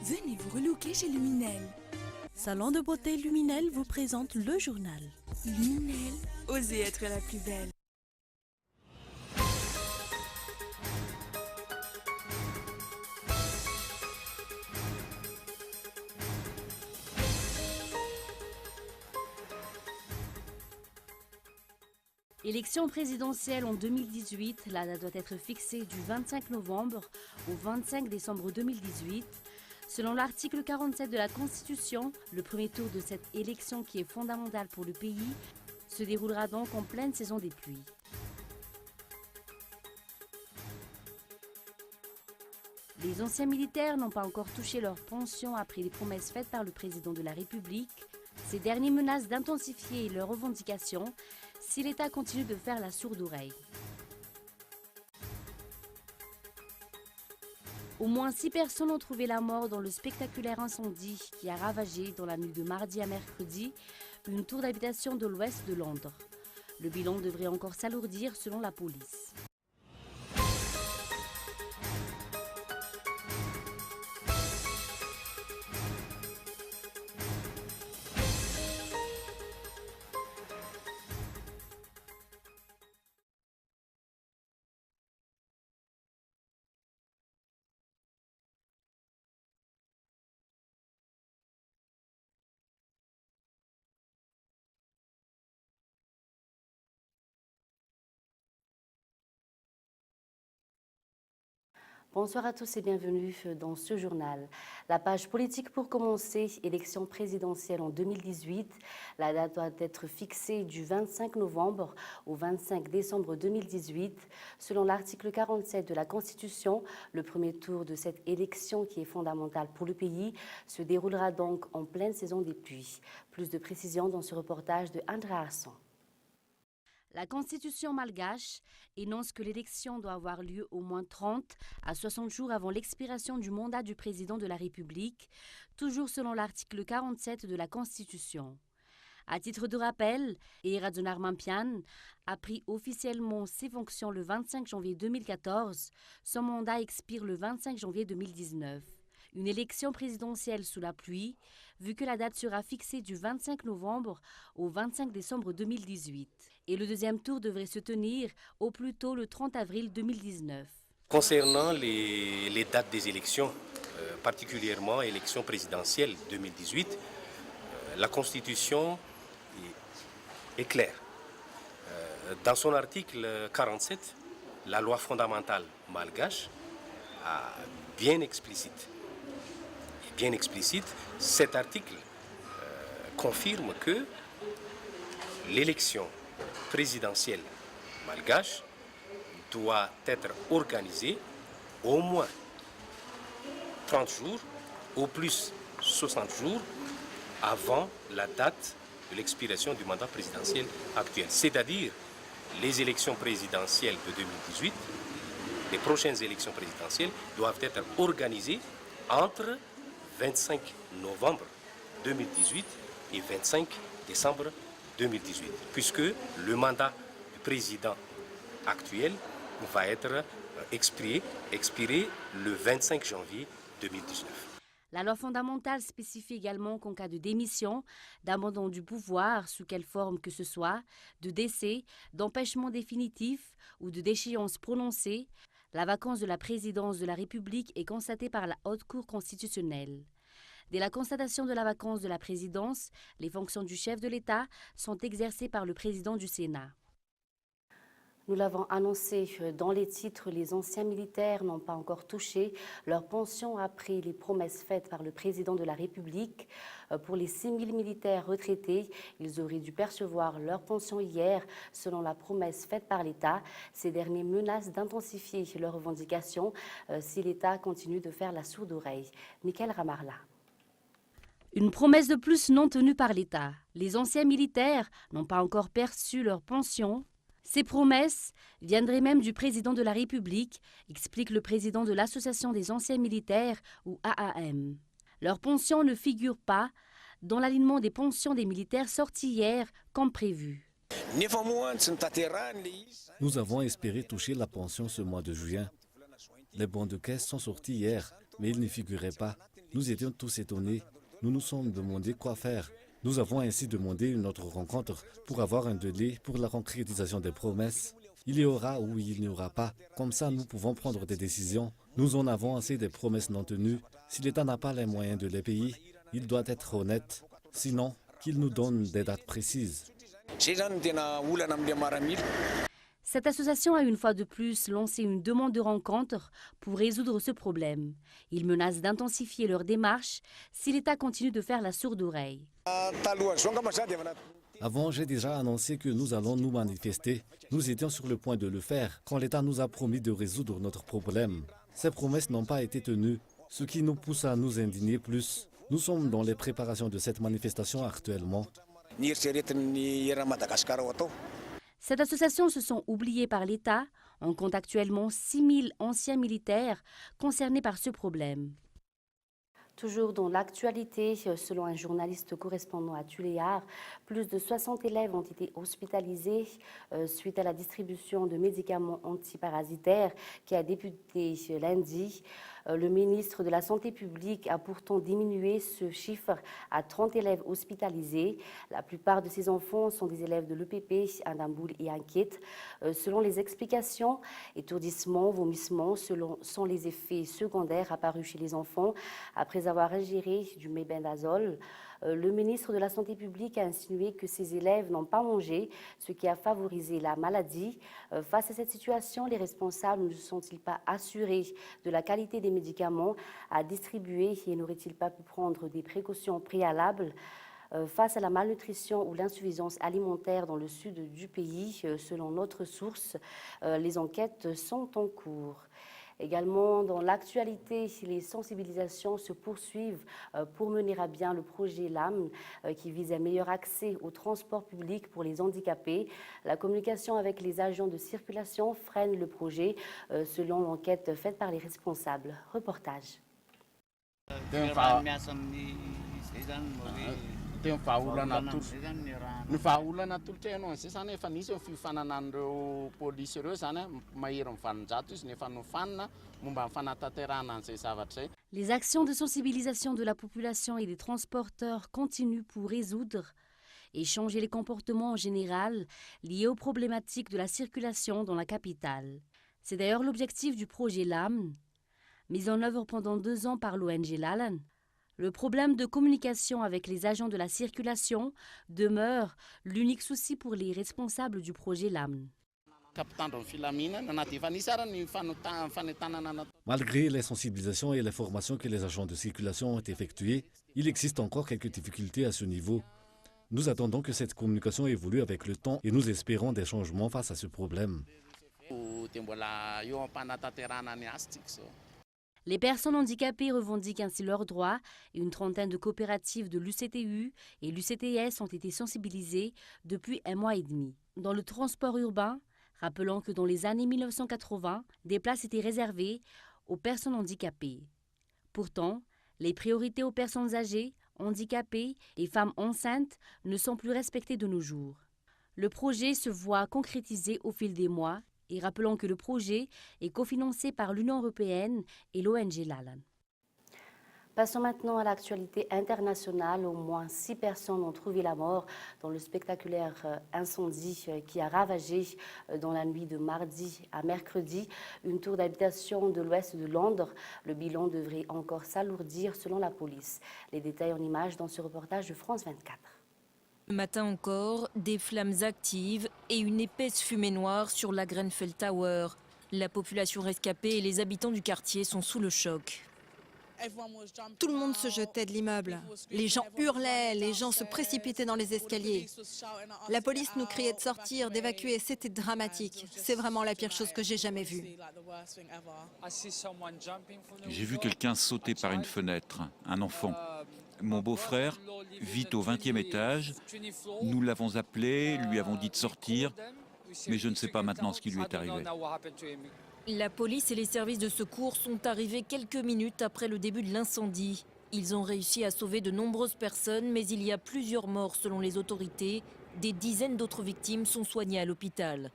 Venez vous relooker chez Luminel. Salon de beauté Luminel vous présente le journal. Luminel, osez être la plus belle. Élection présidentielle en 2018, la date doit être fixée du 25 novembre au 25 décembre 2018. Selon l'article 47 de la Constitution, le premier tour de cette élection qui est fondamentale pour le pays se déroulera donc en pleine saison des pluies. Les anciens militaires n'ont pas encore touché leur pension après les promesses faites par le président de la République. Ces derniers menacent d'intensifier leurs revendications si l'État continue de faire la sourde oreille. Au moins 6 personnes ont trouvé la mort dans le spectaculaire incendie qui a ravagé dans la nuit de mardi à mercredi une tour d'habitation de l'ouest de Londres. Le bilan devrait encore s'alourdir selon la police. Bonsoir à tous et bienvenue dans ce journal. La page politique pour commencer, élection présidentielle en 2018. La date doit être fixée du 25 novembre au 25 décembre 2018. Selon l'article 47 de la Constitution, le premier tour de cette élection qui est fondamentale pour le pays se déroulera donc en pleine saison des pluies. Plus de précisions dans ce reportage de André Arson. La Constitution malgache énonce que l'élection doit avoir lieu au moins 30 à 60 jours avant l'expiration du mandat du président de la République, toujours selon l'article 47 de la Constitution. À titre de rappel, Eradjonar Mampian a pris officiellement ses fonctions le 25 janvier 2014. Son mandat expire le 25 janvier 2019. Une élection présidentielle sous la pluie, vu que la date sera fixée du 25 novembre au 25 décembre 2018. Et le deuxième tour devrait se tenir au plus tôt le 30 avril 2019. Concernant les dates des élections, particulièrement l'élection présidentielle 2018, la Constitution est claire. Dans son article 47, la loi fondamentale malgache a bien explicite. Cet article confirme que l'élection présidentielle malgache doit être organisée au moins 30 jours, au plus 60 jours avant la date de l'expiration du mandat présidentiel actuel. C'est-à-dire les élections présidentielles de 2018, les prochaines élections présidentielles doivent être organisées entre 25 novembre 2018 et 25 décembre 2018, puisque le mandat du président actuel va être expiré le 25 janvier 2019. La loi fondamentale spécifie également qu'en cas de démission, d'abandon du pouvoir, sous quelle forme que ce soit, de décès, d'empêchement définitif ou de déchéance prononcée, la vacance de la présidence de la République est constatée par la Haute Cour constitutionnelle. Dès la constatation de la vacance de la présidence, les fonctions du chef de l'État sont exercées par le président du Sénat. Nous l'avons annoncé dans les titres, les anciens militaires n'ont pas encore touché leur pension après les promesses faites par le président de la République. Pour les 6 000 militaires retraités, ils auraient dû percevoir leur pension hier, selon la promesse faite par l'État. Ces derniers menacent d'intensifier leurs revendications si l'État continue de faire la sourde oreille. Michael Ramarla. Une promesse de plus non tenue par l'État. Les anciens militaires n'ont pas encore perçu leur pension. Ces promesses viendraient même du président de la République, explique le président de l'Association des anciens militaires, ou AAM. Leurs pensions ne figurent pas dans l'alignement des pensions des militaires sortis hier, comme prévu. Nous avons espéré toucher la pension ce mois de juin. Les bons de caisse sont sortis hier, mais ils n'y figuraient pas. Nous étions tous étonnés. Nous nous sommes demandé quoi faire. Nous avons ainsi demandé une autre rencontre pour avoir un délai pour la concrétisation des promesses. Il y aura ou il n'y aura pas. Comme ça, nous pouvons prendre des décisions. Nous en avons assez des promesses non tenues. Si l'État n'a pas les moyens de les payer, il doit être honnête. Sinon, qu'il nous donne des dates précises. Cette association a une fois de plus lancé une demande de rencontre pour résoudre ce problème. Ils menacent d'intensifier leur démarche si l'État continue de faire la sourde oreille. Avant, j'ai déjà annoncé que nous allons nous manifester. Nous étions sur le point de le faire quand l'État nous a promis de résoudre notre problème. Ces promesses n'ont pas été tenues, ce qui nous pousse à nous indigner plus. Nous sommes dans les préparations de cette manifestation actuellement. Cette association se sont oubliées par l'État. On compte actuellement 6 000 anciens militaires concernés par ce problème. Toujours dans l'actualité, selon un journaliste correspondant à Tuléar, plus de 60 élèves ont été hospitalisés suite à la distribution de médicaments antiparasitaires qui a débuté lundi. Le ministre de la Santé publique a pourtant diminué ce chiffre à 30 élèves hospitalisés. La plupart de ces enfants sont des élèves de l'EPP, à Damboul et Inquiet. Selon les explications, étourdissement, vomissement sont les effets secondaires apparus chez les enfants après avoir ingéré du mébendazole. Le ministre de la Santé publique a insinué que ces élèves n'ont pas mangé, ce qui a favorisé la maladie. Face à cette situation, les responsables ne sont-ils pas assurés de la qualité des médicaments à distribuer et n'auraient-ils pas pu prendre des précautions préalables face à la malnutrition ou l'insuffisance alimentaire dans le sud du pays? Selon notre source, les enquêtes sont en cours. Également, dans l'actualité, les sensibilisations se poursuivent pour mener à bien le projet LAM qui vise un meilleur accès au transport public pour les handicapés. La communication avec les agents de circulation freine le projet, selon l'enquête faite par les responsables. Reportage. Les actions de sensibilisation de la population et des transporteurs continuent pour résoudre et changer les comportements en général liés aux problématiques de la circulation dans la capitale. C'est d'ailleurs l'objectif du projet LAM, mis en œuvre pendant 2 ans par l'ONG LALAN. Le problème de communication avec les agents de la circulation demeure l'unique souci pour les responsables du projet LAM. Malgré les sensibilisations et les formations que les agents de circulation ont effectuées, il existe encore quelques difficultés à ce niveau. Nous attendons que cette communication évolue avec le temps et nous espérons des changements face à ce problème. Les personnes handicapées revendiquent ainsi leurs droits et une trentaine de coopératives de l'UCTU et l'UCTS ont été sensibilisées depuis 1 mois et demi. Dans le transport urbain, rappelons que dans les années 1980, des places étaient réservées aux personnes handicapées. Pourtant, les priorités aux personnes âgées, handicapées et femmes enceintes ne sont plus respectées de nos jours. Le projet se voit concrétisé au fil des mois. Et rappelons que le projet est cofinancé par l'Union européenne et l'ONG LALAN. Passons maintenant à l'actualité internationale. Au moins 6 personnes ont trouvé la mort dans le spectaculaire incendie qui a ravagé dans la nuit de mardi à mercredi une tour d'habitation de l'ouest de Londres. Le bilan devrait encore s'alourdir selon la police. Les détails en images dans ce reportage de France 24. Le matin encore, des flammes actives et une épaisse fumée noire sur la Grenfell Tower. La population rescapée et les habitants du quartier sont sous le choc. Tout le monde se jetait de l'immeuble. Les gens hurlaient, les gens se précipitaient dans les escaliers. La police nous criait de sortir, d'évacuer, c'était dramatique. C'est vraiment la pire chose que j'ai jamais vue. J'ai vu quelqu'un sauter par une fenêtre, un enfant. Mon beau-frère vit au 20e étage. Nous l'avons appelé, lui avons dit de sortir, mais je ne sais pas maintenant ce qui lui est arrivé. La police et les services de secours sont arrivés quelques minutes après le début de l'incendie. Ils ont réussi à sauver de nombreuses personnes, mais il y a plusieurs morts selon les autorités. Des dizaines d'autres victimes sont soignées à l'hôpital.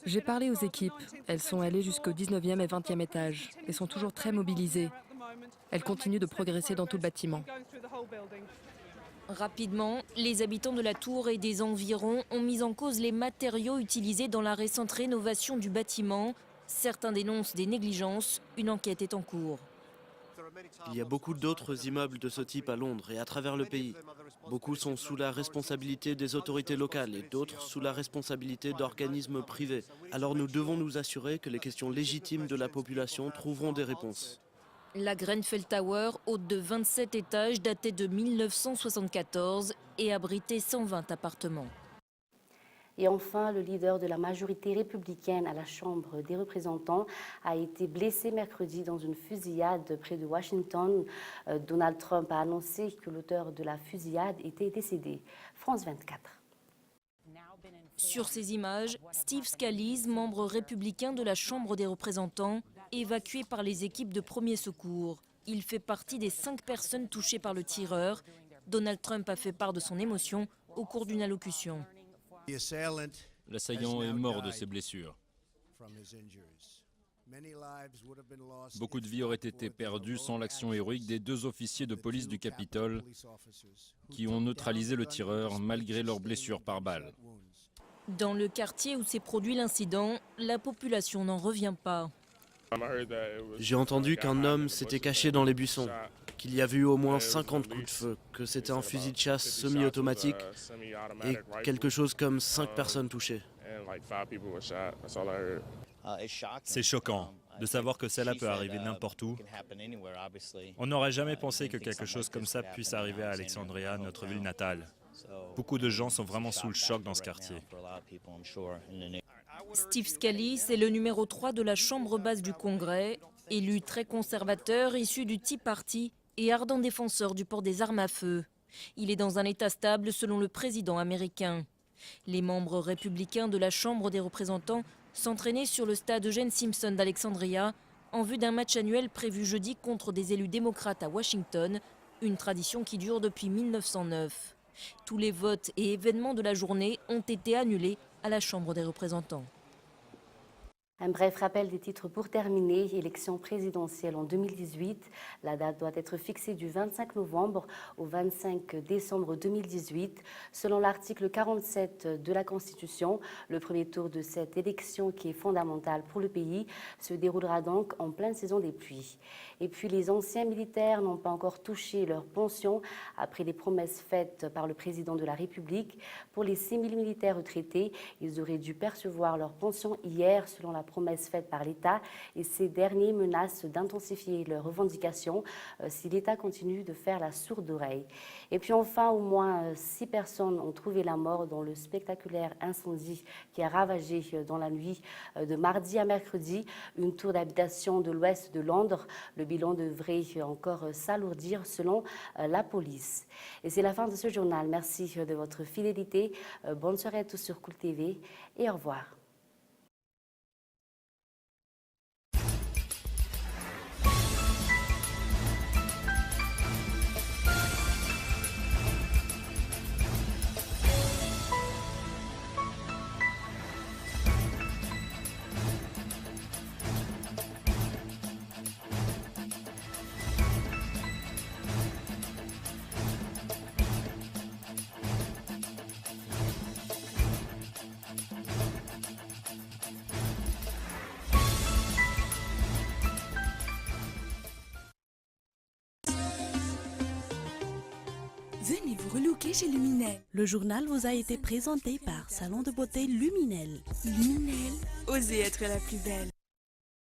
J'ai parlé aux équipes. Elles sont allées jusqu'au 19e et 20e étage et sont toujours très mobilisées. Elle continue de progresser dans tout le bâtiment. Rapidement, les habitants de la tour et des environs ont mis en cause les matériaux utilisés dans la récente rénovation du bâtiment. Certains dénoncent des négligences. Une enquête est en cours. Il y a beaucoup d'autres immeubles de ce type à Londres et à travers le pays. Beaucoup sont sous la responsabilité des autorités locales et d'autres sous la responsabilité d'organismes privés. Alors nous devons nous assurer que les questions légitimes de la population trouveront des réponses. La Grenfell Tower, haute de 27 étages, datait de 1974 et abritait 120 appartements. Et enfin, le leader de la majorité républicaine à la Chambre des représentants a été blessé mercredi dans une fusillade près de Washington. Donald Trump a annoncé que l'auteur de la fusillade était décédé. France 24. Sur ces images, Steve Scalise, membre républicain de la Chambre des représentants, évacué par les équipes de premiers secours. Il fait partie des 5 personnes touchées par le tireur. Donald Trump a fait part de son émotion au cours d'une allocution. L'assaillant est mort de ses blessures. Beaucoup de vies auraient été perdues sans l'action héroïque des 2 officiers de police du Capitole qui ont neutralisé le tireur malgré leurs blessures par balle. Dans le quartier où s'est produit l'incident, la population n'en revient pas. J'ai entendu qu'un homme s'était caché dans les buissons, qu'il y avait eu au moins 50 coups de feu, que c'était un fusil de chasse semi-automatique et quelque chose comme 5 personnes touchées. C'est choquant de savoir que cela peut arriver n'importe où. On n'aurait jamais pensé que quelque chose comme ça puisse arriver à Alexandria, notre ville natale. Beaucoup de gens sont vraiment sous le choc dans ce quartier. Steve Scalise est le numéro 3 de la Chambre basse du Congrès, élu très conservateur, issu du Tea Party et ardent défenseur du port des armes à feu. Il est dans un état stable selon le président américain. Les membres républicains de la Chambre des représentants s'entraînaient sur le stade Eugene Simpson d'Alexandria en vue d'un match annuel prévu jeudi contre des élus démocrates à Washington, une tradition qui dure depuis 1909. Tous les votes et événements de la journée ont été annulés à la Chambre des représentants. Un bref rappel des titres pour terminer. Élection présidentielle en 2018. La date doit être fixée du 25 novembre au 25 décembre 2018. Selon l'article 47 de la Constitution, le premier tour de cette élection, qui est fondamentale pour le pays, se déroulera donc en pleine saison des pluies. Et puis les anciens militaires n'ont pas encore touché leur pension après les promesses faites par le président de la République. Pour les 6 000 militaires retraités, ils auraient dû percevoir leur pension hier selon la promesse faite par l'État, et ces derniers menacent d'intensifier leurs revendications si l'État continue de faire la sourde oreille. Et puis enfin, au moins 6 personnes ont trouvé la mort dans le spectaculaire incendie qui a ravagé dans la nuit de mardi à mercredi une tour d'habitation de l'ouest de Londres. Le bilan devrait encore s'alourdir selon la police. Et c'est la fin de ce journal. Merci de votre fidélité. Bonne soirée à tous sur Cool TV et au revoir. Venez vous relooker chez Luminel. Le journal vous a été présenté par Salon de beauté Luminel. Luminel, osez être la plus belle.